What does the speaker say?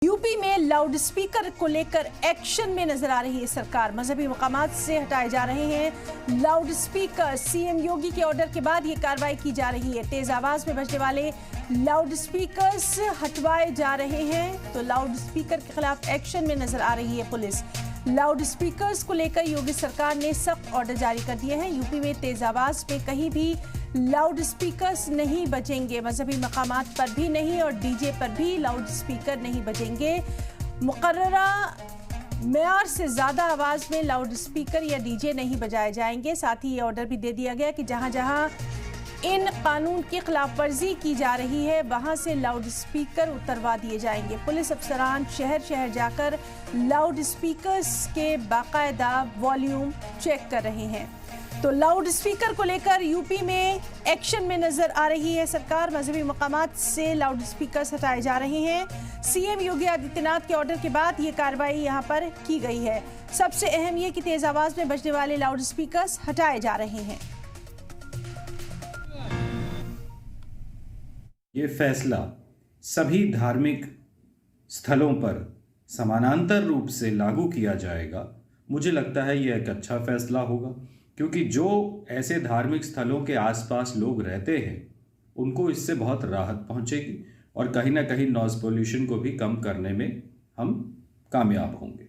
UP में loud speaker को लेकर एक्शन में नजर आ रही है सरकार। मजहबी मकामात से हटाए जा रहे हैं लाउड स्पीकर। सीएम योगी के ऑर्डर के बाद ये कार्रवाई की जा रही है। तेज आवाज में बजने वाले लाउड स्पीकर्स हटवाए जा रहे हैं। तो लाउड स्पीकर के खिलाफ एक्शन में नजर आ रही है पुलिस। लाउड स्पीकर्स को लेकर योगी सरकार ने सख्त ऑर्डर जारी कर दिए हैं। यूपी में तेज आवाज में कहीं भी लाउड स्पीकर्स नहीं बजेंगे, मजहबी मकामात पर भी नहीं और डीजे पर भी लाउड स्पीकर नहीं बजेंगे। मुकर्ररा मेयार से ज़्यादा आवाज़ में लाउड स्पीकर या डीजे नहीं बजाए जाएंगे। साथ ही ये ऑर्डर भी दे दिया गया कि जहां जहां इन कानून की खिलाफ वर्जी की जा रही है वहां से लाउड स्पीकर उतरवा दिए जाएंगे। पुलिस अफसरान शहर शहर जाकर लाउड स्पीकर्स के बाकायदा वॉल्यूम चेक कर रहे हैं। तो लाउड स्पीकर को लेकर यूपी में एक्शन में नजर आ रही है सरकार। मजहबी मकामात से लाउड स्पीकर्स हटाए जा रहे हैं। सीएम योगी आदित्यनाथ के ऑर्डर के बाद ये कार्रवाई यहां पर की गई है। सबसे अहम ये कि तेज आवाज में बजने वाले लाउड स्पीकर्स हटाए जा रहे हैं। ये फैसला सभी धार्मिक स्थलों पर समानांतर रूप से लागू किया जाएगा। मुझे लगता है ये एक अच्छा फैसला होगा, क्योंकि जो ऐसे धार्मिक स्थलों के आसपास लोग रहते हैं उनको इससे बहुत राहत पहुंचेगी और कहीं ना कहीं नॉइज़ पोल्यूशन को भी कम करने में हम कामयाब होंगे।